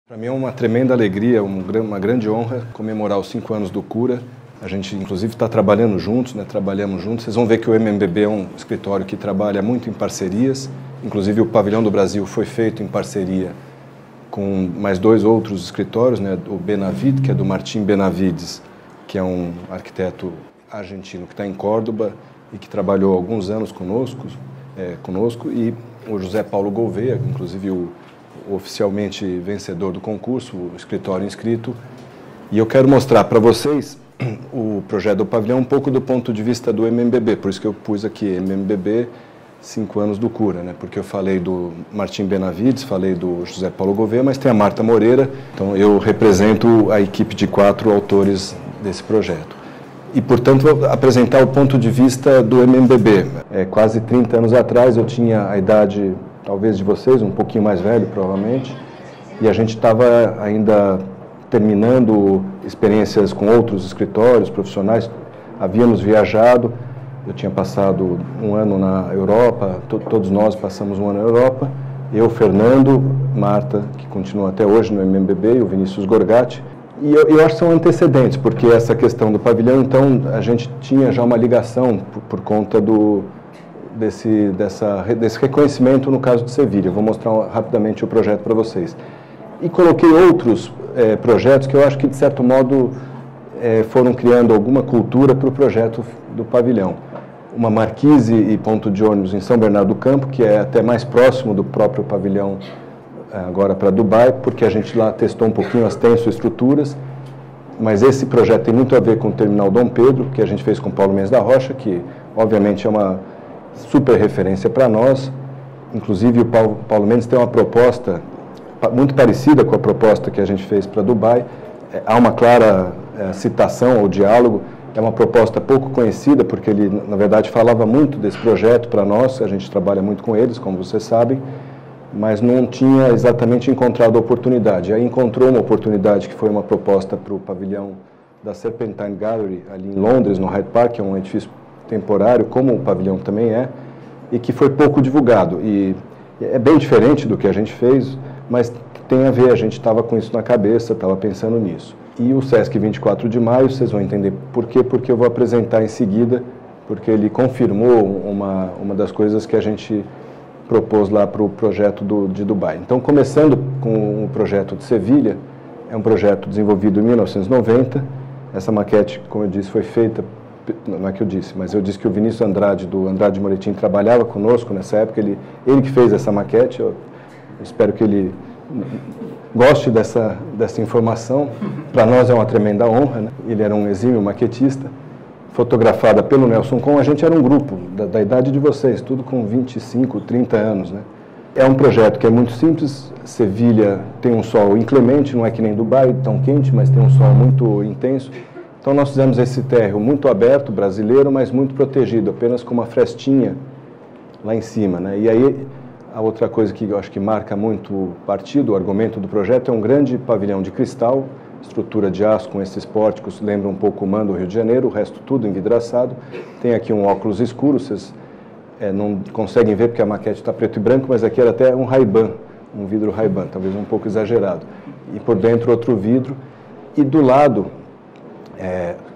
Para mim é uma tremenda alegria, uma grande honra comemorar os 5 anos do Cura. A gente, inclusive, está trabalhando juntos, trabalhamos juntos. Vocês vão ver que o MMBB é um escritório que trabalha muito em parcerias. Inclusive, o Pavilhão do Brasil foi feito em parceria com mais 2 outros escritórios, o Benavid, que é do Martim Benavides, que é um arquiteto argentino que está em Córdoba e que trabalhou há alguns anos conosco, e o José Paulo Gouveia, inclusive o oficialmente vencedor do concurso, o escritório inscrito. E eu quero mostrar para vocês o projeto do pavilhão um pouco do ponto de vista do MMBB, por isso que eu pus aqui MMBB 5 anos do Cura, porque eu falei do Martim Benavides, falei do José Paulo Gouveia, mas tem a Marta Moreira, então eu represento a equipe de 4 autores desse projeto. E, portanto, vou apresentar o ponto de vista do MMBB. Quase 30 anos atrás eu tinha a idade, talvez, de vocês, um pouquinho mais velho, provavelmente, e a gente estava ainda terminando experiências com outros escritórios profissionais, havíamos viajado, eu tinha passado um ano na Europa, todos nós passamos um ano na Europa, eu, Fernando, Marta, que continua até hoje no MMBB, e o Vinícius Gorgatti, e eu acho que são antecedentes, porque essa questão do pavilhão, então, a gente tinha já uma ligação por conta desse reconhecimento no caso de Sevilha. Eu vou mostrar rapidamente o projeto para vocês. E coloquei outros projetos que eu acho que, de certo modo, foram criando alguma cultura para o projeto do pavilhão. Uma marquise e ponto de ônibus em São Bernardo do Campo, que é até mais próximo do próprio pavilhão agora para Dubai, porque a gente lá testou um pouquinho as tensoestruturas, mas esse projeto tem muito a ver com o Terminal Dom Pedro, que a gente fez com Paulo Mendes da Rocha, que obviamente é uma super referência para nós. Inclusive o Paulo Mendes tem uma proposta muito parecida com a proposta que a gente fez para Dubai. Há uma clara citação ao diálogo, é uma proposta pouco conhecida, porque ele, na verdade, falava muito desse projeto para nós, a gente trabalha muito com eles, como vocês sabem, mas não tinha exatamente encontrado a oportunidade. Aí encontrou uma oportunidade que foi uma proposta para o pavilhão da Serpentine Gallery, ali em Londres, no Hyde Park, que é um edifício temporário, como o pavilhão também é, e que foi pouco divulgado. E é bem diferente do que a gente fez, mas tem a ver, a gente estava com isso na cabeça, estava pensando nisso. E o Sesc 24 de maio, vocês vão entender por quê, porque eu vou apresentar em seguida, porque ele confirmou uma das coisas que a gente propôs lá para o projeto de Dubai. Então, começando com o projeto de Sevilha, é um projeto desenvolvido em 1990, essa maquete, como eu disse, foi feita, não é que eu disse, mas eu disse que o Vinícius Andrade, do Andrade Moretin, trabalhava conosco nessa época, ele que fez essa maquete, eu espero que ele goste dessa informação, para nós é uma tremenda honra, Ele era um exímio maquetista, fotografada pelo Nelson Com, a gente era um grupo da idade de vocês, tudo com 25, 30 anos, É um projeto que é muito simples. Sevilha tem um sol inclemente, não é que nem Dubai, tão quente, mas tem um sol muito intenso. Então nós fizemos esse térreo muito aberto, brasileiro, mas muito protegido, apenas com uma frestinha lá em cima, E aí, a outra coisa que eu acho que marca muito o partido, o argumento do projeto, é um grande pavilhão de cristal, estrutura de aço com esses pórticos, lembra um pouco o MAN do Rio de Janeiro, o resto tudo envidraçado. Tem aqui um óculos escuro, vocês não conseguem ver porque a maquete está preto e branco, mas aqui era até um Ray-Ban, um vidro Ray-Ban, talvez um pouco exagerado. E por dentro outro vidro. E do lado,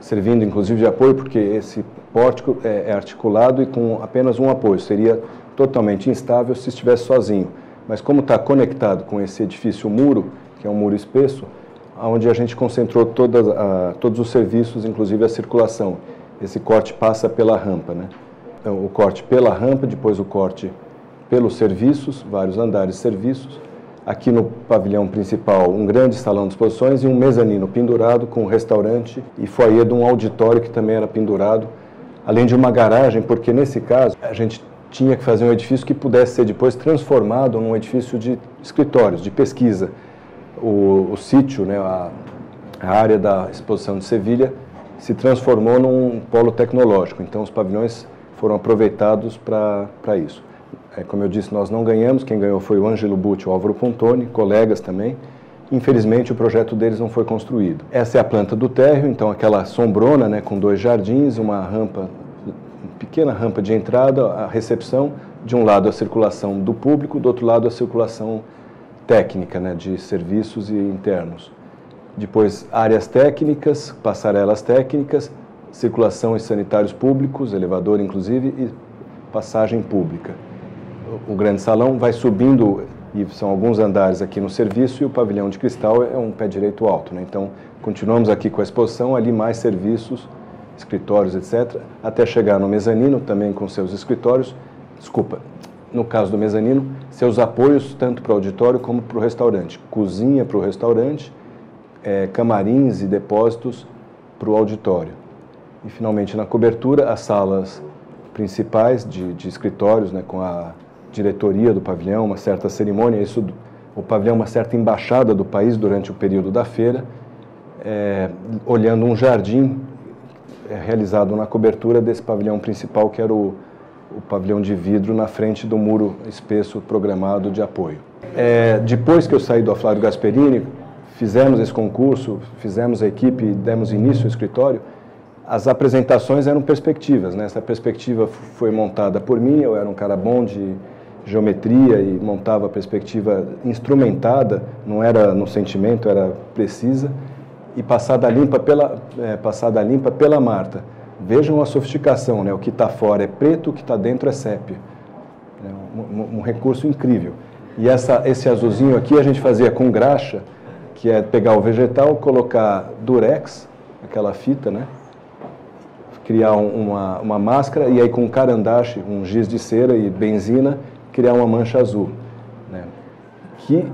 servindo inclusive de apoio, porque esse pórtico é articulado e com apenas um apoio, seria totalmente instável se estivesse sozinho. Mas como está conectado com esse edifício muro, que é um muro espesso, onde a gente concentrou todos os serviços, inclusive a circulação. Esse corte passa pela rampa, Então, o corte pela rampa, depois o corte pelos serviços, vários andares de serviços. Aqui no pavilhão principal, um grande salão de exposições e um mezanino pendurado com um restaurante e foyer de um auditório que também era pendurado, além de uma garagem, porque nesse caso a gente tinha que fazer um edifício que pudesse ser depois transformado num edifício de escritórios, de pesquisa. O sítio, a área da exposição de Sevilha, se transformou num polo tecnológico. Então, os pavilhões foram aproveitados para isso. Como eu disse, nós não ganhamos. Quem ganhou foi o Ângelo Bucci e o Álvaro Pontoni, colegas também. Infelizmente, o projeto deles não foi construído. Essa é a planta do térreo, então aquela sombrona, com 2 jardins, uma pequena rampa de entrada, a recepção. De um lado, a circulação do público, do outro lado, a circulação técnica, né, de serviços e internos. Depois, áreas técnicas, passarelas técnicas, circulação e sanitários públicos, elevador inclusive, e passagem pública. O grande salão vai subindo, e são alguns andares aqui no serviço, e o pavilhão de cristal é um pé direito alto, né? Então, continuamos aqui com a exposição, ali mais serviços, escritórios, etc., até chegar no mezanino, também com seus escritórios. Desculpa, no caso do mezanino, seus apoios tanto para o auditório como para o restaurante. Cozinha para o restaurante, camarins e depósitos para o auditório. E, finalmente, na cobertura, as salas principais de escritórios, né, com a diretoria do pavilhão, uma certa cerimônia, o pavilhão é uma certa embaixada do país durante o período da feira, olhando um jardim realizado na cobertura desse pavilhão principal, que era o pavilhão de vidro na frente do muro espesso programado de apoio. Depois que eu saí do Flávio Gasperini, fizemos esse concurso, fizemos a equipe, demos início ao escritório, as apresentações eram perspectivas, né? Essa perspectiva foi montada por mim, eu era um cara bom de geometria e montava a perspectiva instrumentada, não era no sentimento, era precisa, e passada limpa pela Marta. Vejam a sofisticação, né? O que está fora é preto, o que está dentro é sépia. Um recurso incrível. E esse azulzinho aqui a gente fazia com graxa, que é pegar o vegetal, colocar durex, aquela fita, né? Criar uma máscara, e aí com carandache, um giz de cera e benzina, criar uma mancha azul, né? Que,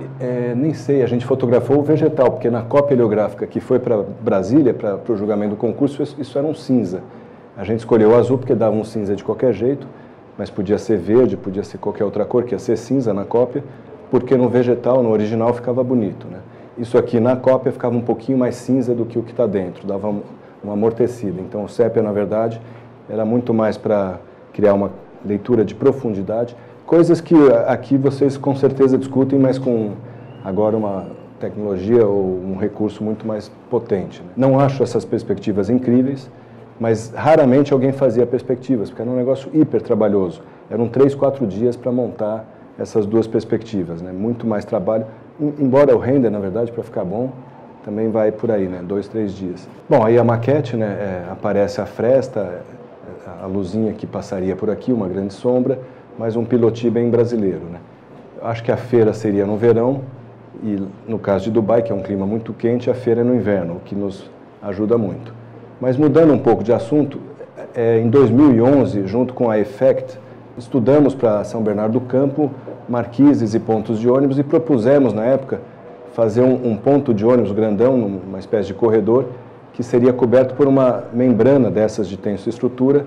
nem sei, a gente fotografou o vegetal, porque na cópia heliográfica que foi para Brasília, para o julgamento do concurso, isso era um cinza. A gente escolheu o azul porque dava um cinza de qualquer jeito, mas podia ser verde, podia ser qualquer outra cor, que ia ser cinza na cópia, porque no vegetal, no original, ficava bonito, né? Isso aqui na cópia ficava um pouquinho mais cinza do que o que está dentro, dava uma amortecida. Então o sépia, na verdade, era muito mais para criar uma leitura de profundidade, coisas que aqui vocês com certeza discutem, mas com agora uma tecnologia ou um recurso muito mais potente, né? Não acho essas perspectivas incríveis, mas raramente alguém fazia perspectivas, porque era um negócio hiper trabalhoso. Eram 3, 4 dias para montar essas duas perspectivas, né? Muito mais trabalho, embora o render, na verdade, para ficar bom, também vai por aí, né? 2, 3 dias. Bom, aí a maquete, né? Aparece a fresta, a luzinha que passaria por aqui, uma grande sombra, mas um piloti bem brasileiro, né? Acho que a feira seria no verão, e no caso de Dubai, que é um clima muito quente, a feira é no inverno, o que nos ajuda muito. Mas mudando um pouco de assunto, em 2011, junto com a Effect, estudamos para São Bernardo do Campo marquises e pontos de ônibus e propusemos, na época, fazer um ponto de ônibus grandão, uma espécie de corredor, que seria coberto por uma membrana dessas de tensoestrutura,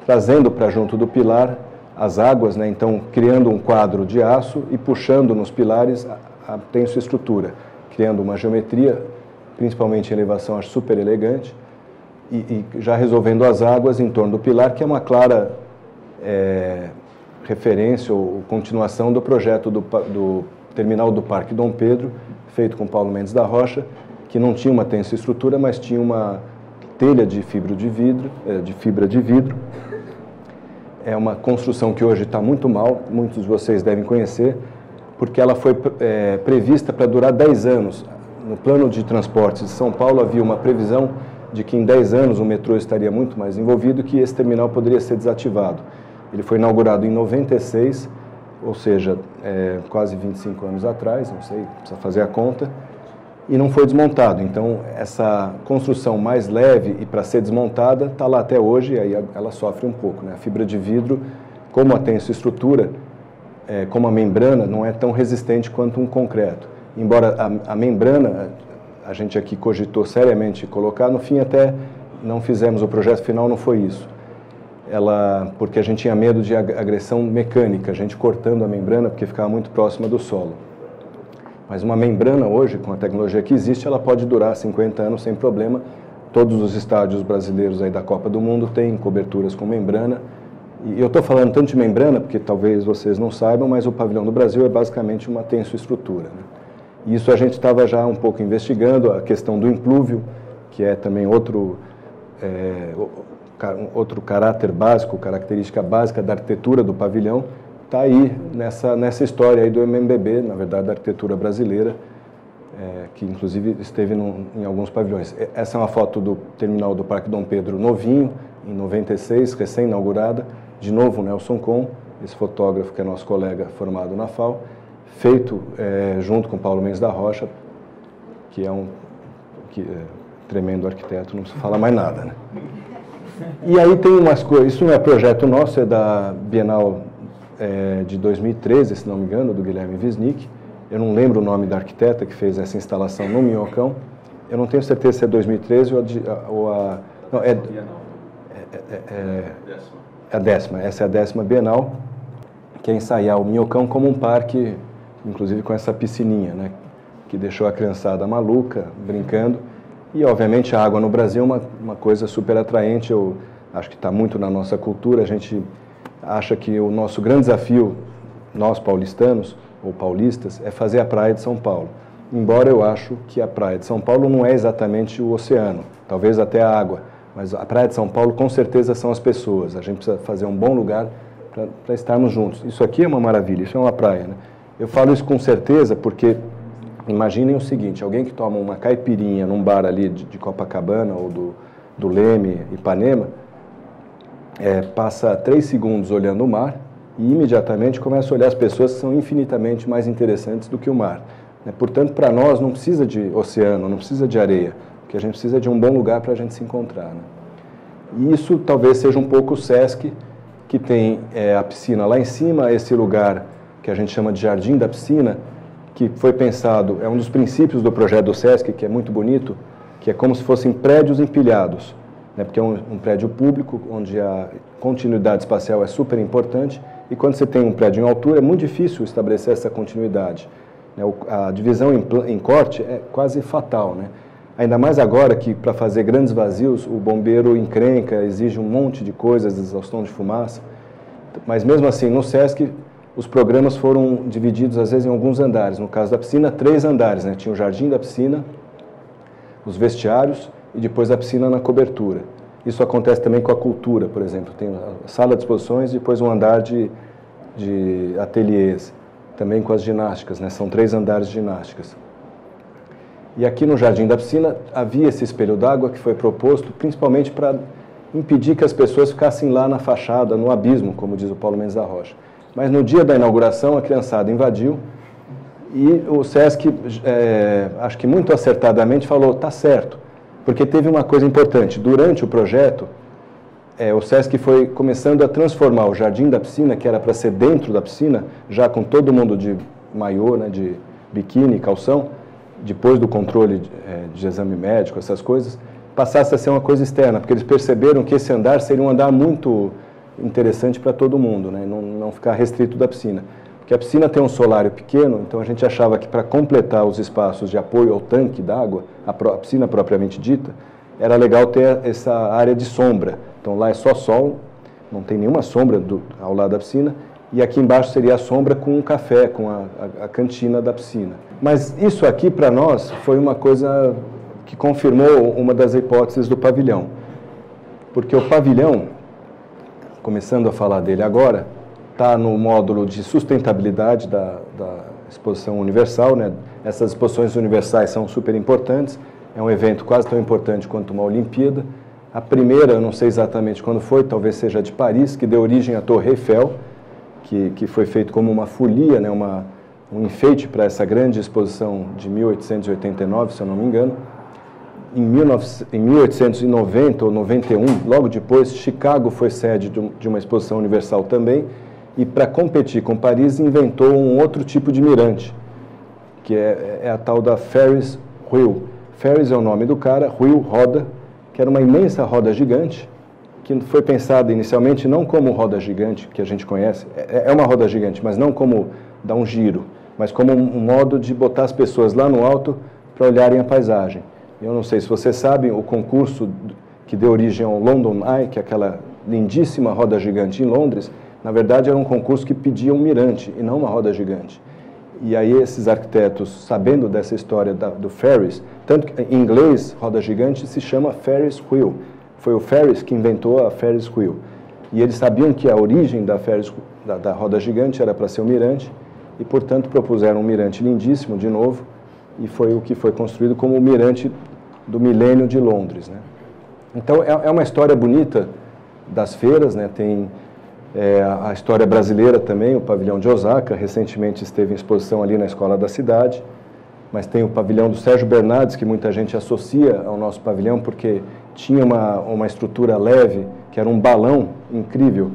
trazendo para junto do pilar as águas, né? Então criando um quadro de aço e puxando nos pilares a tensoestrutura, criando uma geometria, principalmente em elevação, acho super elegante, e já resolvendo as águas em torno do pilar, que é uma clara referência ou continuação do projeto do terminal do Parque Dom Pedro, feito com Paulo Mendes da Rocha, que não tinha uma tensoestrutura, mas tinha uma telha de fibra de vidro. É uma construção que hoje está muito mal, muitos de vocês devem conhecer, porque ela foi prevista para durar 10 anos. No plano de transportes de São Paulo havia uma previsão de que em 10 anos o metrô estaria muito mais envolvido, que esse terminal poderia ser desativado. Ele foi inaugurado em 96, ou seja, quase 25 anos atrás, não sei, precisa fazer a conta, e não foi desmontado. Então, essa construção mais leve e para ser desmontada está lá até hoje, e aí ela sofre um pouco, né? A fibra de vidro, como tem essa estrutura, como a membrana, não é tão resistente quanto um concreto. Embora a membrana, a gente aqui cogitou seriamente colocar, no fim até não fizemos o projeto final, não foi isso. Porque a gente tinha medo de agressão mecânica, a gente cortando a membrana porque ficava muito próxima do solo. Mas uma membrana hoje, com a tecnologia que existe, ela pode durar 50 anos sem problema. Todos os estádios brasileiros aí da Copa do Mundo têm coberturas com membrana. E eu estou falando tanto de membrana, porque talvez vocês não saibam, mas o pavilhão do Brasil é basicamente uma tensoestrutura, né? E isso a gente estava já um pouco investigando, a questão do implúvio, que é também outro caráter básico, característica básica da arquitetura do pavilhão, está aí nessa história aí do MMBB, na verdade, da arquitetura brasileira, que inclusive esteve em alguns pavilhões. Essa é uma foto do terminal do Parque Dom Pedro novinho, em 96, recém-inaugurada, de novo Nelson Con, esse fotógrafo que é nosso colega formado na FAO, feito junto com Paulo Mendes da Rocha, que é tremendo arquiteto, não se fala mais nada, né? E aí tem umas coisas, isso não é projeto nosso, é da Bienal de 2013, se não me engano, do Guilherme Wisnik. Eu não lembro o nome da arquiteta que fez essa instalação no Minhocão. Eu não tenho certeza se é 2013 ou a... Não, é a 10ª. Essa é a 10ª Bienal, que é ensaiar o Minhocão como um parque, inclusive com essa piscininha, né, que deixou a criançada maluca, brincando. E, obviamente, a água no Brasil é uma coisa super atraente. Eu acho que está muito na nossa cultura. A gente acha que o nosso grande desafio, nós paulistanos ou paulistas, é fazer a praia de São Paulo. Embora eu acho que a praia de São Paulo não é exatamente o oceano, talvez até a água, mas a praia de São Paulo com certeza são as pessoas. A gente precisa fazer um bom lugar para estarmos juntos. Isso aqui é uma maravilha, isso é uma praia, né? Eu falo isso com certeza porque imaginem o seguinte: alguém que toma uma caipirinha num bar ali de Copacabana ou do Leme, Ipanema, passa 3 segundos olhando o mar e imediatamente começa a olhar as pessoas que são infinitamente mais interessantes do que o mar. Portanto, para nós não precisa de oceano, não precisa de areia, porque a gente precisa de um bom lugar para a gente se encontrar, né? E isso talvez seja um pouco o Sesc, que tem a piscina lá em cima, esse lugar que a gente chama de Jardim da Piscina, que foi pensado, é um dos princípios do projeto do Sesc, que é muito bonito, que é como se fossem prédios empilhados, né? Porque é um prédio público, onde a continuidade espacial é super importante, e quando você tem um prédio em altura, é muito difícil estabelecer essa continuidade, né? A divisão em corte é quase fatal, né? Ainda mais agora que, para fazer grandes vazios, o bombeiro encrenca, exige um monte de coisas, exaustão de fumaça. Mas mesmo assim, no Sesc, os programas foram divididos, às vezes, em alguns andares. No caso da piscina, 3 andares, né? Tinha o jardim da piscina, os vestiários e depois a piscina na cobertura. Isso acontece também com a cultura, por exemplo. Tem a sala de exposições e depois um andar de ateliês. Também com as ginásticas, né? São 3 andares de ginásticas. E aqui no Jardim da Piscina havia esse espelho d'água que foi proposto principalmente para impedir que as pessoas ficassem lá na fachada, no abismo, como diz o Paulo Mendes da Rocha. Mas no dia da inauguração a criançada invadiu e o Sesc, acho que muito acertadamente, falou, tá certo, porque teve uma coisa importante. Durante o projeto, o Sesc foi começando a transformar o Jardim da Piscina, que era para ser dentro da piscina, já com todo mundo de maiô, né, de biquíni, calção, depois do controle de exame médico, essas coisas, passasse a ser uma coisa externa, porque eles perceberam que esse andar seria um andar muito interessante para todo mundo, né? Não ficar restrito da piscina. Porque a piscina tem um solário pequeno, então a gente achava que para completar os espaços de apoio ao tanque d'água, a piscina propriamente dita, era legal ter essa área de sombra. Então lá é só sol, não tem nenhuma sombra ao lado da piscina, e aqui embaixo seria a sombra com um café, com a cantina da piscina. Mas isso aqui, para nós, foi uma coisa que confirmou uma das hipóteses do pavilhão. Porque o pavilhão, começando a falar dele agora, está no módulo de sustentabilidade da Exposição Universal, né? Essas exposições universais são super importantes, é um evento quase tão importante quanto uma Olimpíada. A primeira, eu não sei exatamente quando foi, talvez seja de Paris, que deu origem à Torre Eiffel, que foi feito como uma folia, né, um enfeite para essa grande exposição de 1889, se eu não me engano. Em 1890 ou 91, logo depois, Chicago foi sede de uma exposição universal também, e para competir com Paris inventou um outro tipo de mirante, que é a tal da Ferris Wheel. Ferris é o nome do cara, Wheel, roda, que era uma imensa roda gigante, que foi pensada inicialmente não como roda gigante, que a gente conhece, é uma roda gigante, mas não como dar um giro, mas como um modo de botar as pessoas lá no alto para olharem a paisagem. Eu não sei se vocês sabem, o concurso que deu origem ao London Eye, que é aquela lindíssima roda gigante em Londres, na verdade era um concurso que pedia um mirante e não uma roda gigante. E aí esses arquitetos, sabendo dessa história do Ferris, tanto que em inglês roda gigante se chama Ferris Wheel. Foi o Ferris que inventou a Ferris Wheel. E eles sabiam que a origem da roda gigante era para ser o mirante, e, portanto, propuseram um mirante lindíssimo, de novo, e foi o que foi construído como o mirante do milênio de Londres, né? Então, é uma história bonita das feiras, né? Tem a história brasileira também, o pavilhão de Osaka, recentemente esteve em exposição ali na Escola da Cidade, mas tem o pavilhão do Sérgio Bernardes, que muita gente associa ao nosso pavilhão, porque tinha uma estrutura leve, que era um balão incrível,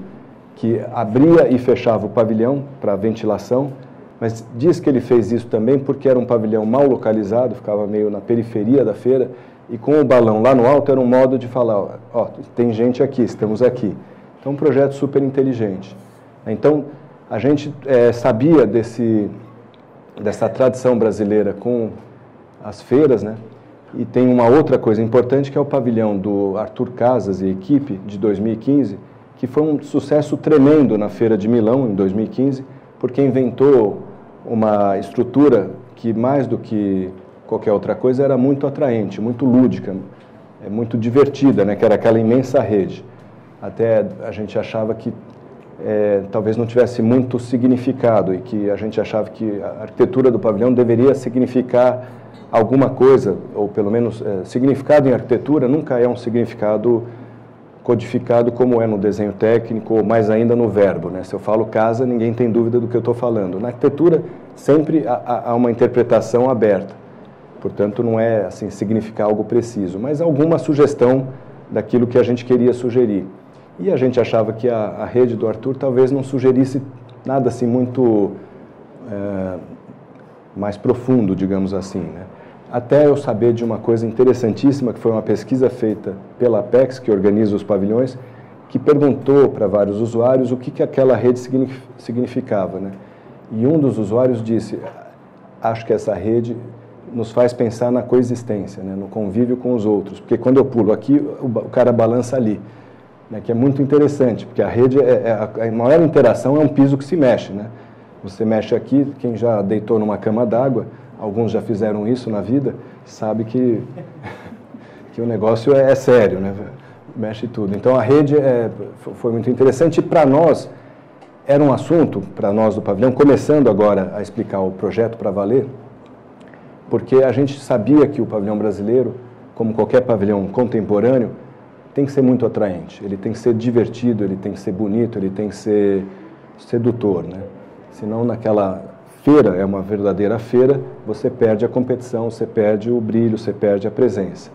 que abria e fechava o pavilhão para ventilação, mas diz que ele fez isso também porque era um pavilhão mal localizado, ficava meio na periferia da feira, e com o balão lá no alto era um modo de falar, ó, tem gente aqui, estamos aqui. Então, um projeto super inteligente. Então, a gente sabia dessa tradição brasileira com as feiras, né? E tem uma outra coisa importante, que é o pavilhão do Arthur Casas e equipe, de 2015, que foi um sucesso tremendo na Feira de Milão, em 2015, porque inventou uma estrutura que, mais do que qualquer outra coisa, era muito atraente, muito lúdica, muito divertida, né? Que era aquela imensa rede. Até a gente achava que talvez não tivesse muito significado, e que a gente achava que a arquitetura do pavilhão deveria significar alguma coisa, ou pelo menos significado em arquitetura nunca é um significado codificado como é no desenho técnico, ou mais ainda no verbo, né? Se eu falo casa, ninguém tem dúvida do que eu estou falando. Na arquitetura sempre há uma interpretação aberta, portanto não é assim significar algo preciso, mas alguma sugestão daquilo que a gente queria sugerir. E a gente achava que a rede do Arthur talvez não sugerisse nada assim muito mais profundo, digamos assim, né? Até eu saber de uma coisa interessantíssima, que foi uma pesquisa feita pela Apex, que organiza os pavilhões, que perguntou para vários usuários o que aquela rede significava, né? E um dos usuários disse, acho que essa rede nos faz pensar na coexistência, né? No convívio com os outros, porque quando eu pulo aqui, o cara balança ali, né? Que é muito interessante, porque a rede, a maior interação é um piso que se mexe, né? Você mexe aqui, quem já deitou numa cama d'água, alguns já fizeram isso na vida, sabe que o negócio é sério, né? Mexe tudo. Então a rede foi muito interessante, e para nós era um assunto, para nós do pavilhão, começando agora a explicar o projeto para valer, porque a gente sabia que o pavilhão brasileiro, como qualquer pavilhão contemporâneo, tem que ser muito atraente, ele tem que ser divertido, ele tem que ser bonito, ele tem que ser sedutor, né? Senão naquela feira, é uma verdadeira feira, você perde a competição, você perde o brilho, você perde a presença.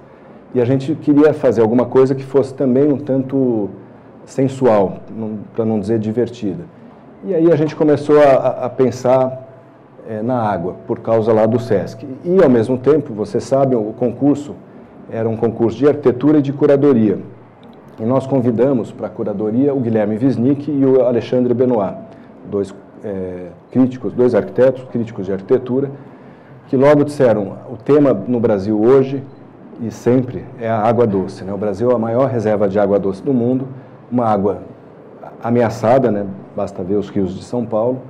E a gente queria fazer alguma coisa que fosse também um tanto sensual, para não dizer divertida. E aí a gente começou a pensar na água, por causa lá do Sesc. E, ao mesmo tempo, vocês sabem, o concurso era um concurso de arquitetura e de curadoria. E nós convidamos para a curadoria o Guilherme Wisnik e o Alexandre Benoit, dois críticos, dois arquitetos, críticos de arquitetura, que logo disseram, o tema no Brasil hoje e sempre é a água doce, né? O Brasil é a maior reserva de água doce do mundo, uma água ameaçada, né? Basta ver os rios de São Paulo,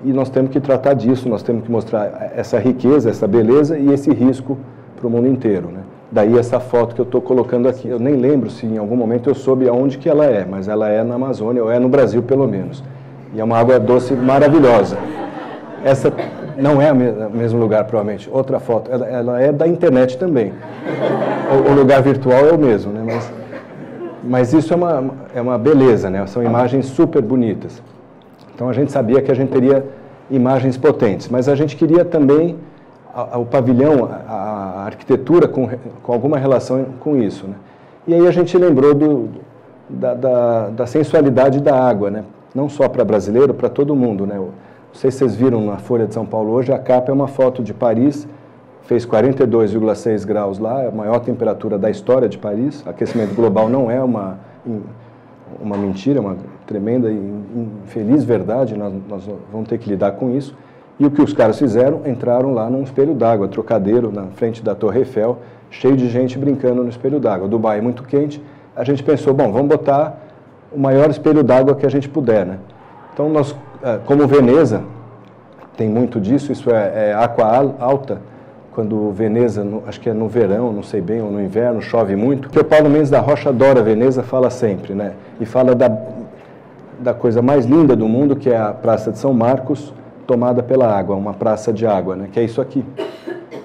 e nós temos que tratar disso, nós temos que mostrar essa riqueza, essa beleza e esse risco para o mundo inteiro, né? Daí essa foto que eu estou colocando aqui, eu nem lembro se em algum momento eu soube aonde que ela é, mas ela é na Amazônia, ou é no Brasil pelo menos. E é uma água doce maravilhosa. Essa não é o mesmo lugar, provavelmente. Outra foto, ela é da internet também. O lugar virtual é o mesmo, né? Mas isso é uma beleza, né? São imagens super bonitas. Então a gente sabia que a gente teria imagens potentes, mas a gente queria também o pavilhão, a arquitetura com alguma relação com isso, né? E aí a gente lembrou da sensualidade da água, né? Não só para brasileiro, para todo mundo, né? Não sei se vocês viram na Folha de São Paulo hoje, a capa é uma foto de Paris, fez 42,6 graus lá, é a maior temperatura da história de Paris. Aquecimento global não é uma mentira, é uma tremenda e infeliz verdade, nós vamos ter que lidar com isso. E o que os caras fizeram, entraram lá num espelho d'água, trocadeiro, na frente da Torre Eiffel, cheio de gente brincando no espelho d'água. Dubai é muito quente, a gente pensou, bom, vamos botar o maior espelho d'água que a gente puder, né? Então nós, como Veneza, tem muito disso, isso é aqua alta, quando Veneza, acho que é no verão, não sei bem, ou no inverno, chove muito, que o Paulo Mendes da Rocha adora Veneza, fala sempre, né? E fala da coisa mais linda do mundo, que é a Praça de São Marcos, tomada pela água, uma praça de água, né, que é isso aqui.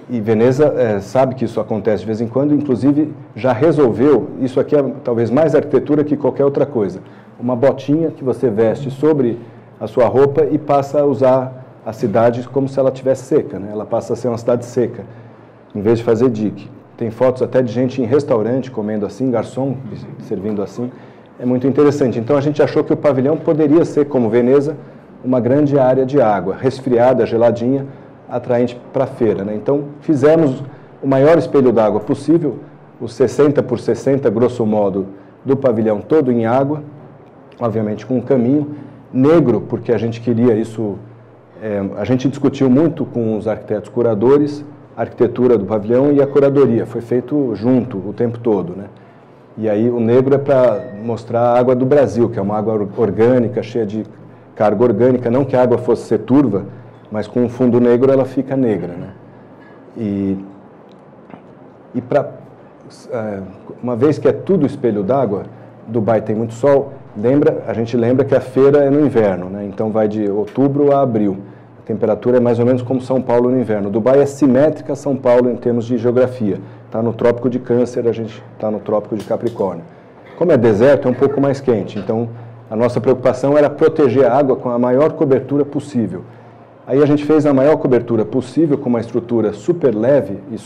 E Veneza sabe que isso acontece de vez em quando, inclusive já resolveu, isso aqui é talvez mais arquitetura que qualquer outra coisa, uma botinha que você veste sobre a sua roupa e passa a usar a cidade como se ela estivesse seca, né? Ela passa a ser uma cidade seca, em vez de fazer dique. Tem fotos até de gente em restaurante comendo assim, garçom servindo assim, é muito interessante. Então a gente achou que o pavilhão poderia ser, como Veneza, uma grande área de água, resfriada, geladinha, atraente para a feira, né? Então fizemos o maior espelho d'água possível, os 60 por 60, grosso modo, do pavilhão todo em água, obviamente com um caminho negro, porque a gente queria isso, a gente discutiu muito com os arquitetos curadores, a arquitetura do pavilhão e a curadoria, foi feito junto o tempo todo, né? E aí o negro é para mostrar a água do Brasil, que é uma água orgânica, cheia de carga orgânica, não que a água fosse ser turva, mas com o fundo negro ela fica negra, né? E uma vez que é tudo espelho d'água, Dubai tem muito sol, a gente lembra que a feira é no inverno, né? Então vai de outubro a abril. A temperatura é mais ou menos como São Paulo no inverno. Dubai é simétrica a São Paulo em termos de geografia. Está no trópico de Câncer, a gente está no trópico de Capricórnio. Como é deserto, é um pouco mais quente. Então a nossa preocupação era proteger a água com a maior cobertura possível. Aí a gente fez a maior cobertura possível com uma estrutura super leve e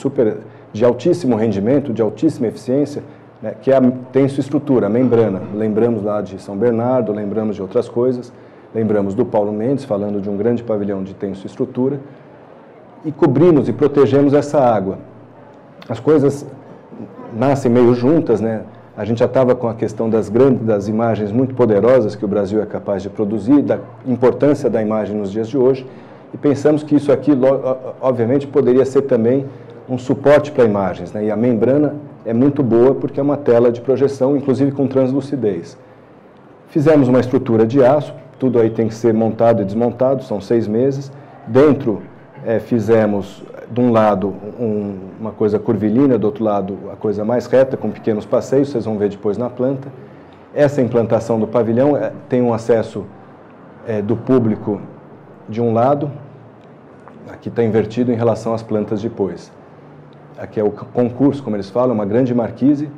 de altíssimo rendimento, de altíssima eficiência, né, que é a tensoestrutura, a membrana. Lembramos lá de São Bernardo, lembramos de outras coisas, lembramos do Paulo Mendes, falando de um grande pavilhão de tensoestrutura, e cobrimos e protegemos essa água. As coisas nascem meio juntas, né? A gente já estava com a questão das imagens muito poderosas que o Brasil é capaz de produzir, da importância da imagem nos dias de hoje, e pensamos que isso aqui, obviamente, poderia ser também um suporte para imagens, né? E a membrana é muito boa porque é uma tela de projeção, inclusive com translucidez. Fizemos uma estrutura de aço, tudo aí tem que ser montado e desmontado, são 6 meses. Dentro fizemos, de um lado, uma coisa curvilínea, do outro lado, a coisa mais reta, com pequenos passeios, vocês vão ver depois na planta. Essa implantação do pavilhão tem um acesso do público de um lado, aqui está invertido em relação às plantas depois. Aqui é o concurso, como eles falam, uma grande marquise,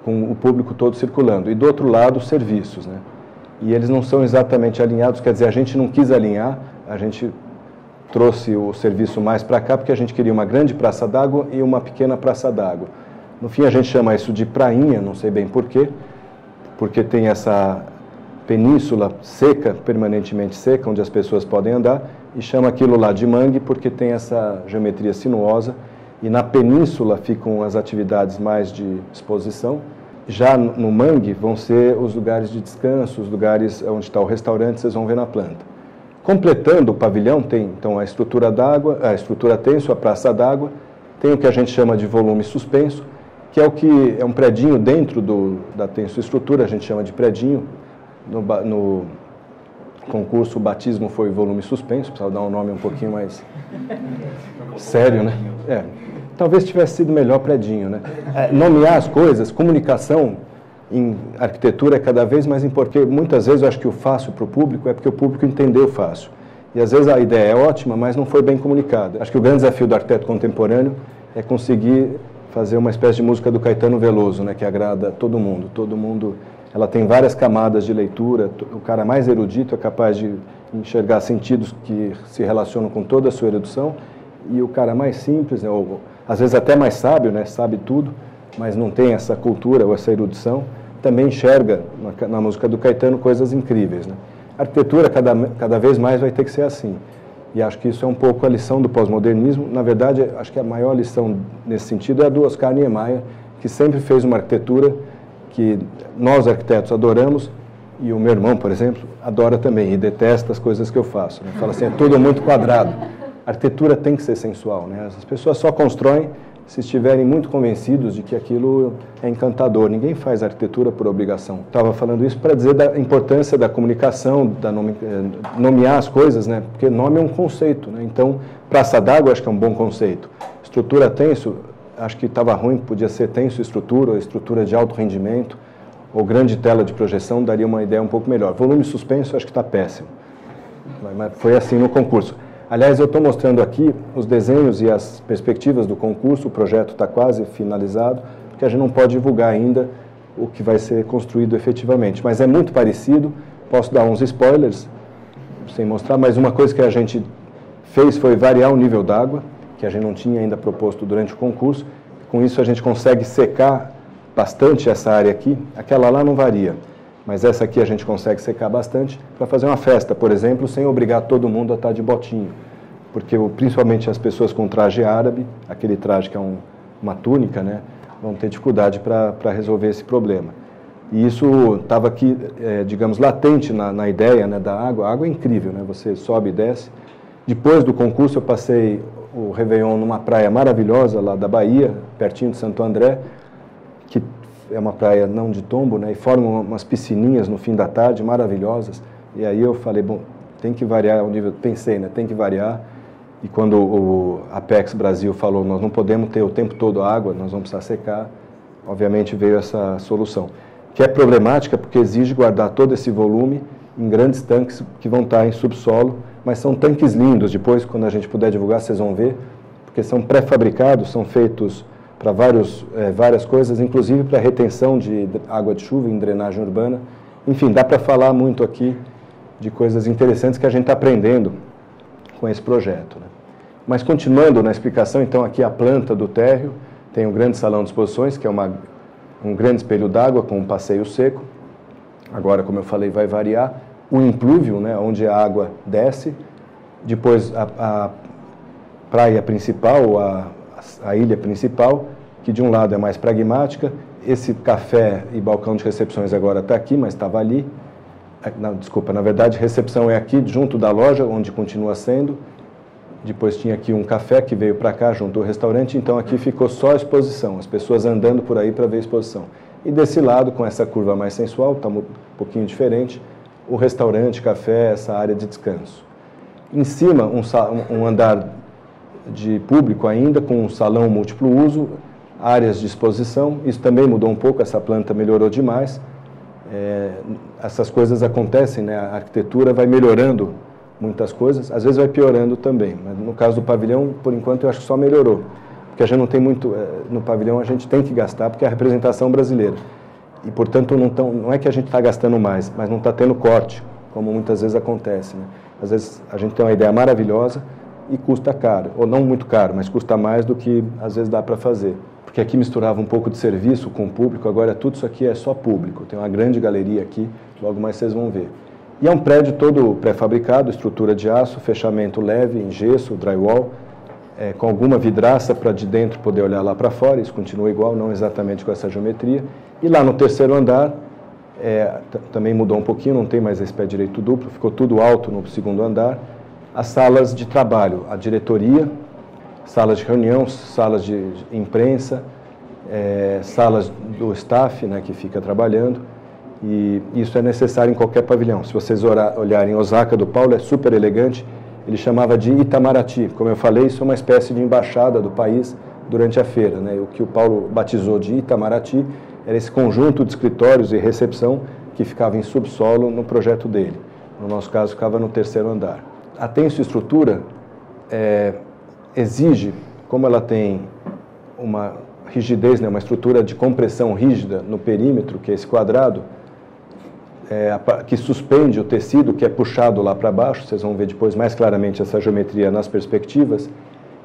com o público todo circulando. E do outro lado, os serviços, né? E eles não são exatamente alinhados, quer dizer, a gente não quis alinhar, a gente trouxe o serviço mais para cá, porque a gente queria uma grande praça d'água e uma pequena praça d'água. No fim, a gente chama isso de prainha, não sei bem porquê, porque tem essa península seca, permanentemente seca, onde as pessoas podem andar, e chama aquilo lá de mangue, porque tem essa geometria sinuosa, e na península ficam as atividades mais de exposição. Já no mangue vão ser os lugares de descanso, os lugares onde está o restaurante, vocês vão ver na planta. Completando o pavilhão, tem então a estrutura d'água, a estrutura tenso, a praça d'água, tem o que a gente chama de volume suspenso, que é um predinho dentro da tensoestrutura, a gente chama de predinho. No concurso, o batismo foi volume suspenso, precisava dar um nome um pouquinho mais sério, né? Talvez tivesse sido melhor predinho, né? Nomear as coisas, comunicação em arquitetura é cada vez mais importante, porque muitas vezes eu acho que o fácil para o público é porque o público entendeu fácil. E às vezes a ideia é ótima, mas não foi bem comunicada. Acho que o grande desafio do arquiteto contemporâneo é conseguir fazer uma espécie de música do Caetano Veloso, né, que agrada todo mundo. Todo mundo, ela tem várias camadas de leitura, o cara mais erudito é capaz de enxergar sentidos que se relacionam com toda a sua erudição, e o cara mais simples, né, ou às vezes até mais sábio, né, sabe tudo, mas não tem essa cultura ou essa erudição, também enxerga na música do Caetano coisas incríveis, né? A arquitetura cada vez mais vai ter que ser assim. E acho que isso é um pouco a lição do pós-modernismo. Na verdade, acho que a maior lição nesse sentido é a do Oscar Niemeyer, que sempre fez uma arquitetura que nós arquitetos adoramos, e o meu irmão, por exemplo, adora também e detesta as coisas que eu faço, né? Fala assim, é tudo muito quadrado. A arquitetura tem que ser sensual, né? As pessoas só constroem se estiverem muito convencidos de que aquilo é encantador. Ninguém faz arquitetura por obrigação. Estava falando isso para dizer da importância da comunicação, nomear as coisas, né? Porque nome é um conceito, né? Então, praça d'água acho que é um bom conceito. Estrutura tenso, acho que estava ruim, podia ser tenso estrutura, ou estrutura de alto rendimento, ou grande tela de projeção daria uma ideia um pouco melhor. Volume suspenso, acho que está péssimo. Mas foi assim no concurso. Aliás, eu estou mostrando aqui os desenhos e as perspectivas do concurso, o projeto está quase finalizado, porque a gente não pode divulgar ainda o que vai ser construído efetivamente. Mas é muito parecido, posso dar uns spoilers, sem mostrar, mas uma coisa que a gente fez foi variar o nível d'água, que a gente não tinha ainda proposto durante o concurso. Com isso a gente consegue secar bastante essa área aqui, aquela lá não varia. Mas essa aqui a gente consegue secar bastante para fazer uma festa, por exemplo, sem obrigar todo mundo a estar de botinho. Porque principalmente as pessoas com traje árabe, aquele traje que é uma túnica, né, vão ter dificuldade para resolver esse problema. E isso estava aqui, digamos, latente na ideia, né, da água. A água é incrível, né, você sobe e desce. Depois do concurso eu passei o Réveillon numa praia maravilhosa lá da Bahia, pertinho de Santo André, que é uma praia não de tombo, né, e formam umas piscininhas no fim da tarde maravilhosas. E aí eu falei, bom, tem que variar o nível, pensei, né, tem que variar. E quando o Apex Brasil falou, nós não podemos ter o tempo todo água, nós vamos precisar secar, obviamente veio essa solução. Que é problemática porque exige guardar todo esse volume em grandes tanques que vão estar em subsolo, mas são tanques lindos, depois quando a gente puder divulgar vocês vão ver, porque são pré-fabricados, são feitos para várias coisas, inclusive para retenção de água de chuva em drenagem urbana. Enfim, dá para falar muito aqui de coisas interessantes que a gente está aprendendo com esse projeto, né? Mas continuando na explicação, então aqui a planta do térreo, tem um grande salão de exposições, que é um grande espelho d'água com um passeio seco. Agora, como eu falei, vai variar. O implúvio, né, onde a água desce. Depois a praia principal, a ilha principal, que de um lado é mais pragmática. Esse café e balcão de recepções agora está aqui, mas estava ali. Não, desculpa, na verdade, recepção é aqui, junto da loja, onde continua sendo. Depois tinha aqui um café que veio para cá, junto ao restaurante, então aqui ficou só a exposição, as pessoas andando por aí para ver a exposição. E desse lado, com essa curva mais sensual, está um pouquinho diferente, o restaurante, café, essa área de descanso. Em cima, um andar de público ainda, com um salão múltiplo uso, áreas de exposição, isso também mudou um pouco, essa planta melhorou demais. Essas coisas acontecem, né? A arquitetura vai melhorando muitas coisas, às vezes vai piorando também, mas no caso do pavilhão, por enquanto, eu acho que só melhorou, porque a gente não tem muito, no pavilhão a gente tem que gastar, porque é a representação brasileira, e portanto não é que a gente está gastando mais, mas não está tendo corte, como muitas vezes acontece, né? Às vezes a gente tem uma ideia maravilhosa e custa caro, ou não muito caro, mas custa mais do que às vezes dá para fazer, porque aqui misturava um pouco de serviço com o público, agora tudo isso aqui é só público, tem uma grande galeria aqui, logo mais vocês vão ver. E é um prédio todo pré-fabricado, estrutura de aço, fechamento leve, em gesso, drywall, com alguma vidraça para de dentro poder olhar lá para fora, isso continua igual, não exatamente com essa geometria. E lá no terceiro andar, também mudou um pouquinho, não tem mais esse pé direito duplo, ficou tudo alto no segundo andar. As salas de trabalho, a diretoria, salas de reunião, salas de imprensa, salas do staff, né, que fica trabalhando. E isso é necessário em qualquer pavilhão. Se vocês olharem Osaka do Paulo, é super elegante. Ele chamava de Itamaraty. Como eu falei, isso é uma espécie de embaixada do país durante a feira, né? O que o Paulo batizou de Itamaraty era esse conjunto de escritórios e recepção que ficava em subsolo no projeto dele. No nosso caso, ficava no terceiro andar. A tensoestrutura exige, como ela tem uma rigidez, né? Uma estrutura de compressão rígida no perímetro, que é esse quadrado, que suspende o tecido, que é puxado lá para baixo, vocês vão ver depois mais claramente essa geometria nas perspectivas,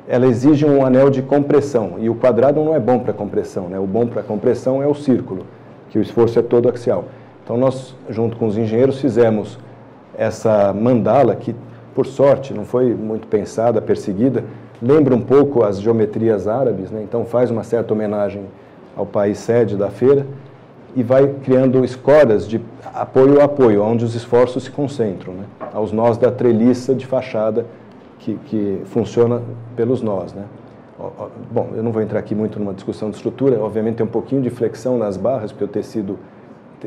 ela exige um anel de compressão, e o quadrado não é bom para compressão, né? O bom para compressão é o círculo, que o esforço é todo axial. Então nós, junto com os engenheiros, fizemos essa mandala, que por sorte não foi muito pensada, perseguida, lembra um pouco as geometrias árabes, né? Então faz uma certa homenagem ao país sede da feira, e vai criando escoras de apoio a apoio, onde os esforços se concentram, né? Aos nós da treliça de fachada que funciona pelos nós, né? Bom, eu não vou entrar aqui muito numa discussão de estrutura, obviamente tem um pouquinho de flexão nas barras, porque o tecido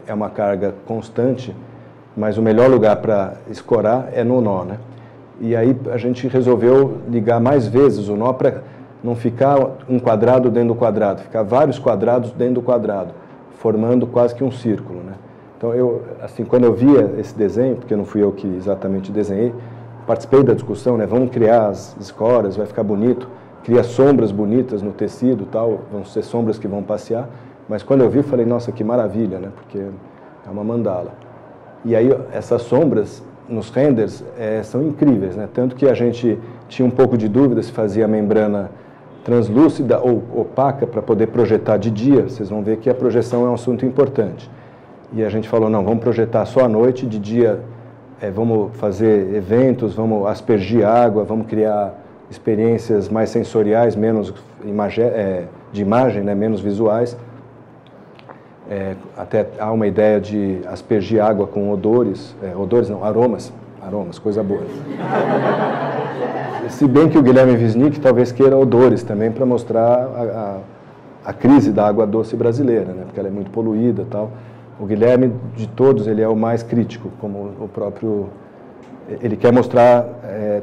é uma carga constante, mas o melhor lugar para escorar é no nó, né? E aí a gente resolveu ligar mais vezes o nó para não ficar um quadrado dentro do quadrado, ficar vários quadrados dentro do quadrado. formando quase que um círculo, né? Então, assim, quando eu via esse desenho, porque não fui eu que exatamente desenhei, participei da discussão, né? Vamos criar as escoras, vai ficar bonito, cria sombras bonitas no tecido, tal, vão ser sombras que vão passear, mas quando eu vi, falei, nossa, que maravilha, né? Porque é uma mandala. E aí, essas sombras, nos renders, são incríveis, né? Tanto que a gente tinha um pouco de dúvida se fazia a membrana translúcida ou opaca para poder projetar de dia. Vocês vão ver que a projeção é um assunto importante. E a gente falou, não, vamos projetar só à noite, de dia vamos fazer eventos, vamos aspergir água, vamos criar experiências mais sensoriais, menos de imagem, né, menos visuais. Até há uma ideia de aspergir água com aromas, coisa boa. Se bem que o Guilherme Wisnik talvez queira odores também para mostrar a crise da água doce brasileira, né, porque ela é muito poluída e tal. O Guilherme, de todos, ele é o mais crítico, como o próprio... Ele quer mostrar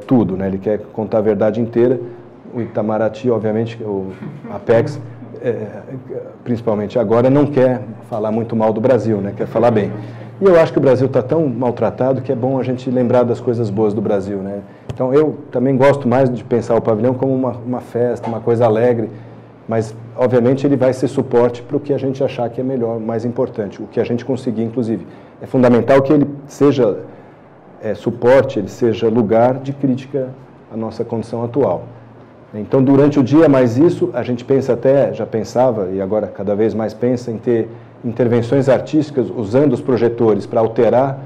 tudo, né? Ele quer contar a verdade inteira. O Itamaraty, obviamente, o Apex, principalmente agora, não quer falar muito mal do Brasil, né? Quer falar bem. E eu acho que o Brasil está tão maltratado que é bom a gente lembrar das coisas boas do Brasil, né? Então, eu também gosto mais de pensar o pavilhão como uma festa, uma coisa alegre, mas, obviamente, ele vai ser suporte para o que a gente achar que é melhor, mais importante, o que a gente conseguir, inclusive. É fundamental que ele seja suporte, ele seja lugar de crítica à nossa condição atual. Então, durante o dia, mais isso, a gente pensa já pensava, e agora cada vez mais pensa, em ter intervenções artísticas, usando os projetores para alterar,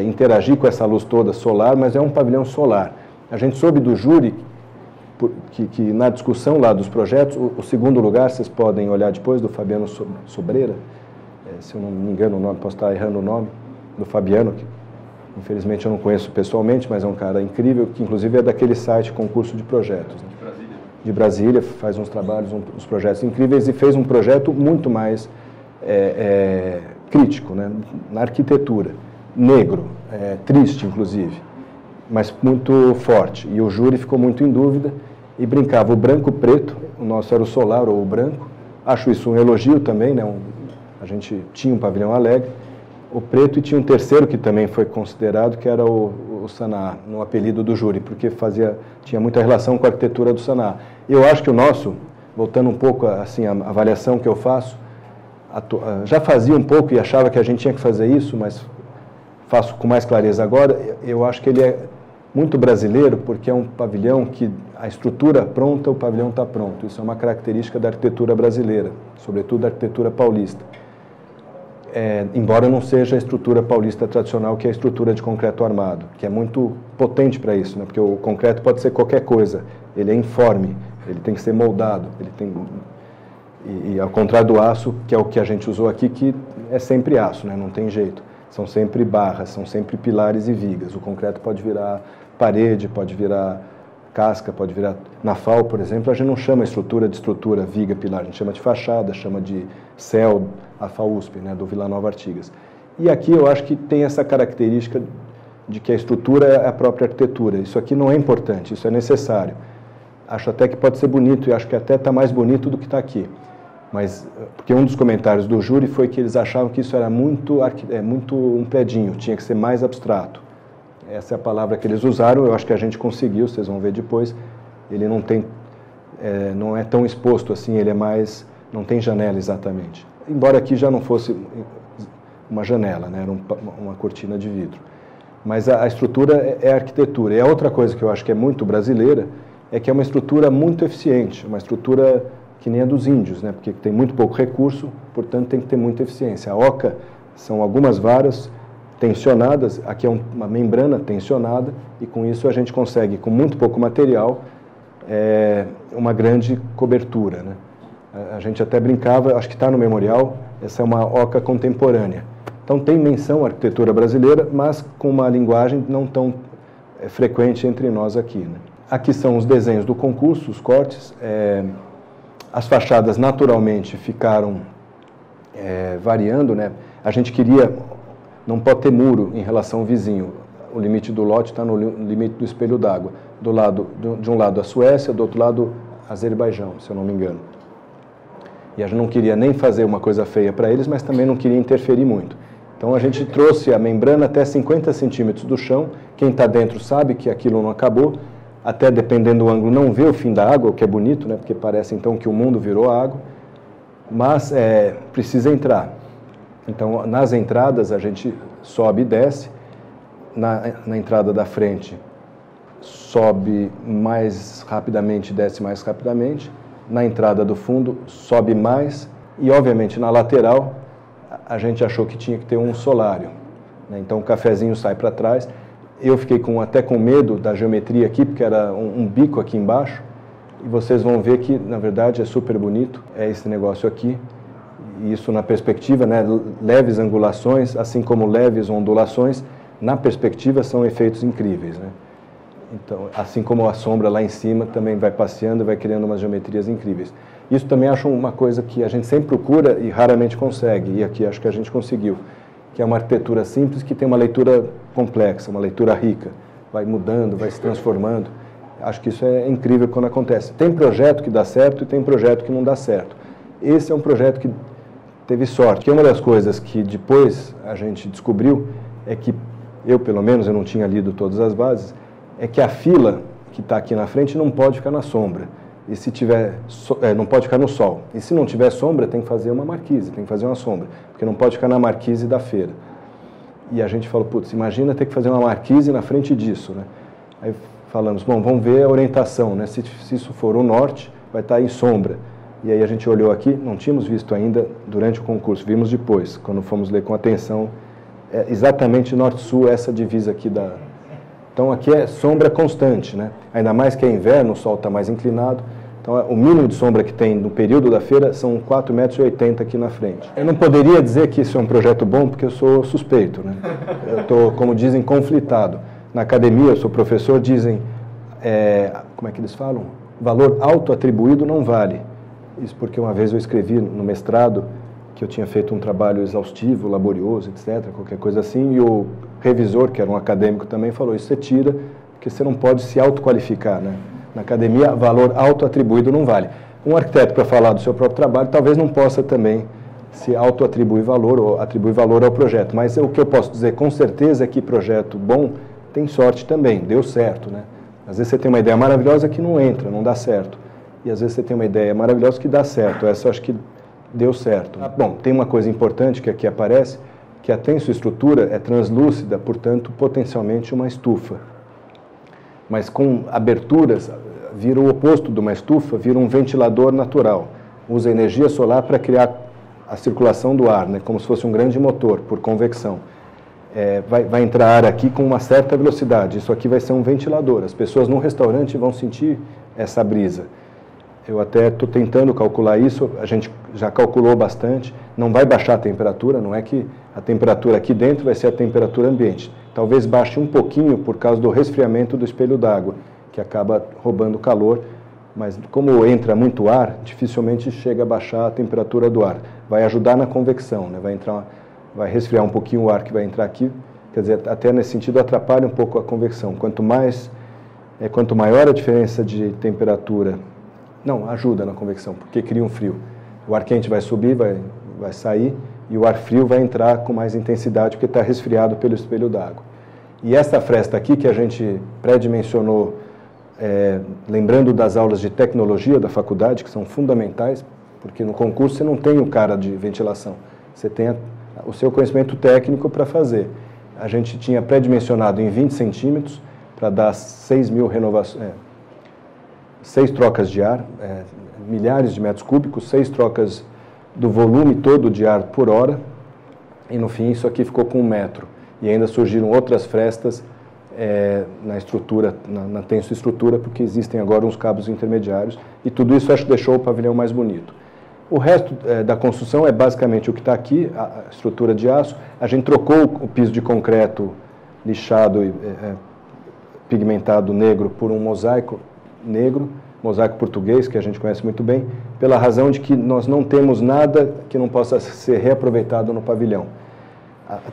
interagir com essa luz toda solar, mas é um pavilhão solar. A gente soube do júri que na discussão lá dos projetos, o segundo lugar, vocês podem olhar depois, do Fabiano Sobreira, se eu não me engano o nome, posso estar errando o nome, do Fabiano, que infelizmente eu não conheço pessoalmente, mas é um cara incrível, que inclusive é daquele site Concurso de Projetos. Né? De Brasília. De Brasília, faz uns trabalhos, uns projetos incríveis, e fez um projeto muito mais crítico, né? Na arquitetura, negro, triste inclusive, mas muito forte. E o júri ficou muito em dúvida e brincava o branco-preto, o nosso era o solar ou o branco. Acho isso um elogio também, né? A gente tinha um pavilhão alegre, o preto, e tinha um terceiro que também foi considerado, que era o Saná, no apelido do júri, porque tinha muita relação com a arquitetura do Saná. Eu acho que o nosso, voltando um pouco assim, a avaliação que eu faço, já fazia um pouco e achava que a gente tinha que fazer isso, mas faço com mais clareza agora. Eu acho que ele é muito brasileiro, porque é um pavilhão que a estrutura pronta, o pavilhão está pronto. Isso é uma característica da arquitetura brasileira, sobretudo da arquitetura paulista. Embora não seja a estrutura paulista tradicional, que é a estrutura de concreto armado, que é muito potente para isso, né? Porque o concreto pode ser qualquer coisa, ele é informe, ele tem que ser moldado, e ao contrário do aço, que é o que a gente usou aqui, que é sempre aço, né? Não tem jeito, são sempre barras, são sempre pilares e vigas. O concreto pode virar parede, pode virar casca, pode virar... Na FAO, por exemplo, a gente não chama a estrutura de estrutura, viga, pilar, a gente chama de fachada, chama de céu, a FAUSP, né, do Vila Nova Artigas. E aqui eu acho que tem essa característica de que a estrutura é a própria arquitetura. Isso aqui não é importante, isso é necessário. Acho até que pode ser bonito, e acho que até está mais bonito do que está aqui. Mas, porque um dos comentários do júri foi que eles achavam que isso era muito um predinho, tinha que ser mais abstrato. Essa é a palavra que eles usaram, eu acho que a gente conseguiu, vocês vão ver depois. Ele não é tão exposto assim, ele é mais, não tem janela exatamente. Embora aqui já não fosse uma janela, né? Era uma cortina de vidro. Mas a estrutura é a arquitetura. E a outra coisa que eu acho que é muito brasileira é que é uma estrutura muito eficiente, uma estrutura que nem a dos índios, né? Porque tem muito pouco recurso, portanto tem que ter muita eficiência. A oca são algumas varas tensionadas, aqui é uma membrana tensionada, e com isso a gente consegue, com muito pouco material, uma grande cobertura, né? A gente até brincava, acho que está no memorial, essa é uma oca contemporânea. Então tem menção à arquitetura brasileira, mas com uma linguagem não tão frequente entre nós aqui, né? Aqui são os desenhos do concurso, os cortes. As fachadas naturalmente ficaram variando, né? A gente queria, não pode ter muro em relação ao vizinho. O limite do lote está no limite do espelho d'água. De um lado a Suécia, do outro lado Azerbaijão, se eu não me engano. E a gente não queria nem fazer uma coisa feia para eles, mas também não queria interferir muito. Então a gente trouxe a membrana até 50 centímetros do chão. Quem está dentro sabe que aquilo não acabou. Até dependendo do ângulo, não vê o fim da água, o que é bonito, né? Porque parece então que o mundo virou água. Mas precisa entrar. Então nas entradas a gente sobe e desce. Na entrada da frente sobe mais rapidamente, desce mais rapidamente. Na entrada do fundo sobe mais. E obviamente na lateral a gente achou que tinha que ter um solário, né? Então o cafezinho sai para trás. Eu fiquei até com medo da geometria aqui, porque era um bico aqui embaixo. E vocês vão ver que, na verdade, é super bonito. É esse negócio aqui. E isso na perspectiva, né? Leves angulações, assim como leves ondulações, na perspectiva são efeitos incríveis, né? Então, assim como a sombra lá em cima também vai passeando e vai criando umas geometrias incríveis. Isso também acho uma coisa que a gente sempre procura e raramente consegue, e aqui acho que a gente conseguiu, que é uma arquitetura simples que tem uma leitura complexa, uma leitura rica, vai mudando, vai se transformando. Acho que isso é incrível quando acontece. Tem projeto que dá certo e tem projeto que não dá certo. Esse é um projeto que teve sorte, que uma das coisas que depois a gente descobriu é que, eu pelo menos, eu não tinha lido todas as bases, é que a fila que está aqui na frente não pode ficar na sombra. E se tiver, não pode ficar no sol. E se não tiver sombra, tem que fazer uma marquise, tem que fazer uma sombra, porque não pode ficar na marquise da feira. E a gente falou, putz, imagina ter que fazer uma marquise na frente disso, né? Aí falamos, bom, vamos ver a orientação, né? Se isso for o norte, vai estar em sombra. E aí a gente olhou aqui, não tínhamos visto ainda durante o concurso, vimos depois, quando fomos ler com atenção, exatamente norte-sul, essa divisa aqui da... Então aqui é sombra constante, né? Ainda mais que é inverno, o sol está mais inclinado. Então o mínimo de sombra que tem no período da feira são 4,80 metros aqui na frente. Eu não poderia dizer que isso é um projeto bom porque eu sou suspeito, né? Eu estou, como dizem, conflitado. Na academia, eu sou professor, dizem, como é que eles falam? Valor autoatribuído não vale. Isso porque uma vez eu escrevi no mestrado que eu tinha feito um trabalho exaustivo, laborioso, etc., qualquer coisa assim, e o revisor, que era um acadêmico também, falou, isso você tira, porque você não pode se autoqualificar, né? Na academia, valor autoatribuído não vale. Um arquiteto, para falar do seu próprio trabalho, talvez não possa também se autoatribuir valor ou atribuir valor ao projeto, mas o que eu posso dizer com certeza é que projeto bom tem sorte também, deu certo, né? Às vezes você tem uma ideia maravilhosa que não entra, não dá certo, e às vezes você tem uma ideia maravilhosa que dá certo, essa eu acho que deu certo. Bom, tem uma coisa importante que aqui aparece, que a tensoestrutura é translúcida, portanto, potencialmente uma estufa. Mas com aberturas, vira o oposto de uma estufa, vira um ventilador natural. Usa energia solar para criar a circulação do ar, né, como se fosse um grande motor, por convecção. Vai entrar ar aqui com uma certa velocidade, isso aqui vai ser um ventilador. As pessoas no restaurante vão sentir essa brisa. Eu até estou tentando calcular isso, a gente já calculou bastante, não vai baixar a temperatura, não é que a temperatura aqui dentro vai ser a temperatura ambiente. Talvez baixe um pouquinho por causa do resfriamento do espelho d'água, que acaba roubando calor, mas como entra muito ar, dificilmente chega a baixar a temperatura do ar. Vai ajudar na convecção, né? Vai resfriar um pouquinho o ar que vai entrar aqui, quer dizer, até nesse sentido atrapalha um pouco a convecção. Quanto maior a diferença de temperatura, não, ajuda na convecção, porque cria um frio. O ar quente vai subir, vai sair, e o ar frio vai entrar com mais intensidade, porque está resfriado pelo espelho d'água. E essa fresta aqui, que a gente pré-dimensionou, lembrando das aulas de tecnologia da faculdade, que são fundamentais, porque no concurso você não tem o cara de ventilação, você tem o seu conhecimento técnico para fazer. A gente tinha pré-dimensionado em 20 centímetros, para dar 6.000 renovações, 6 trocas de ar, milhares de metros cúbicos, 6 trocas do volume todo de ar por hora, e no fim isso aqui ficou com 1 metro. E ainda surgiram outras frestas na estrutura, na tensoestrutura, porque existem agora uns cabos intermediários, e tudo isso acho que deixou o pavilhão mais bonito. O resto da construção é basicamente o que está aqui, a estrutura de aço. A gente trocou o piso de concreto lixado e pigmentado negro por um mosaico negro, mosaico português, que a gente conhece muito bem, pela razão de que nós não temos nada que não possa ser reaproveitado no pavilhão.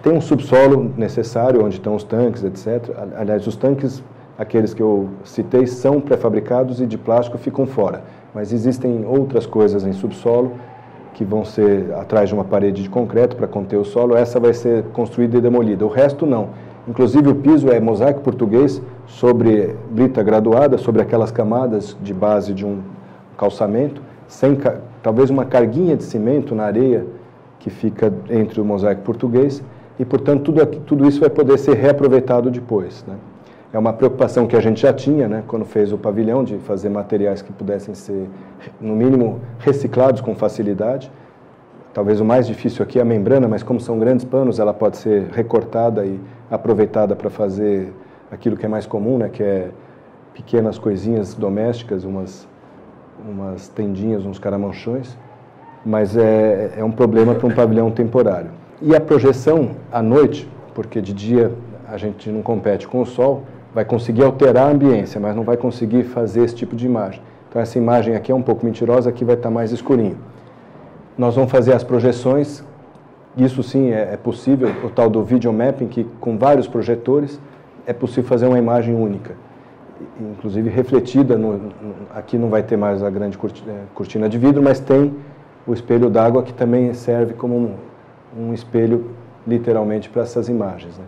Tem um subsolo necessário, onde estão os tanques, etc. Aliás, os tanques, aqueles que eu citei, são pré-fabricados e de plástico ficam fora. Mas existem outras coisas em subsolo, que vão ser atrás de uma parede de concreto para conter o solo, essa vai ser construída e demolida. O resto não. Inclusive o piso é mosaico português sobre brita graduada, sobre aquelas camadas de base de um calçamento, sem talvez uma carguinha de cimento na areia que fica entre o mosaico português, e portanto tudo isso vai poder ser reaproveitado depois, né? É uma preocupação que a gente já tinha, né, quando fez o pavilhão, de fazer materiais que pudessem ser, no mínimo, reciclados com facilidade. Talvez o mais difícil aqui é a membrana, mas como são grandes panos, ela pode ser recortada e aproveitada para fazer aquilo que é mais comum, né, que é pequenas coisinhas domésticas, umas tendinhas, uns caramanchões, mas é um problema para um pavilhão temporário. E a projeção à noite, porque de dia a gente não compete com o sol, vai conseguir alterar a ambiência, mas não vai conseguir fazer esse tipo de imagem. Então essa imagem aqui é um pouco mentirosa, aqui vai estar mais escurinho. Nós vamos fazer as projeções, isso sim é possível, o tal do video mapping, que com vários projetores é possível fazer uma imagem única, inclusive refletida, aqui não vai ter mais a grande cortina de vidro, mas tem o espelho d'água que também serve como um espelho literalmente para essas imagens, né?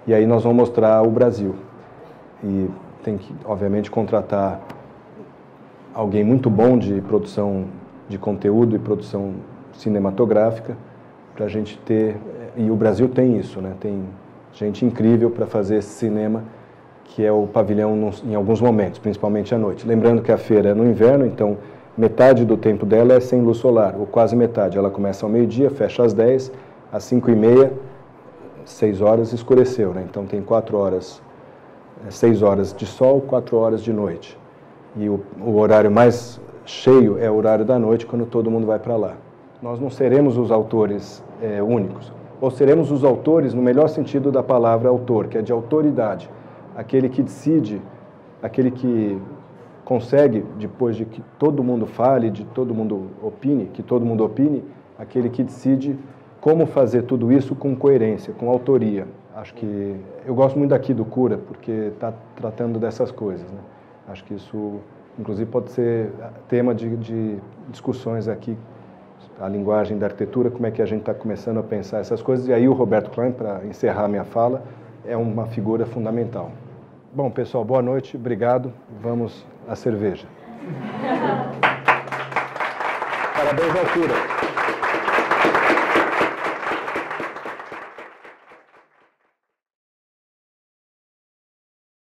E aí nós vamos mostrar o Brasil. E tem que, obviamente, contratar alguém muito bom de produção de conteúdo e produção cinematográfica para a gente ter... E o Brasil tem isso, né? Tem gente incrível para fazer esse cinema, que é o pavilhão em alguns momentos, principalmente à noite. Lembrando que a feira é no inverno, então metade do tempo dela é sem luz solar, ou quase metade. Ela começa ao meio-dia, fecha às 10, às 5h30, 6 horas escureceu, né? Então tem 4 horas, 6 horas de sol, 4 horas de noite. E o horário mais cheio é o horário da noite, quando todo mundo vai para lá. Nós não seremos os autores únicos, ou seremos os autores no melhor sentido da palavra autor, que é de autoridade. Aquele que decide, aquele que consegue, depois de que todo mundo fale, de todo mundo opine, que todo mundo opine, aquele que decide como fazer tudo isso com coerência, com autoria. Acho que eu gosto muito daqui do Cura, porque está tratando dessas coisas, né? Acho que isso, inclusive, pode ser tema de discussões aqui, a linguagem da arquitetura, como é que a gente está começando a pensar essas coisas. E aí o Roberto Klein, para encerrar minha fala, é uma figura fundamental. Bom, pessoal, boa noite, obrigado. Vamos à cerveja. Parabéns ao Cura.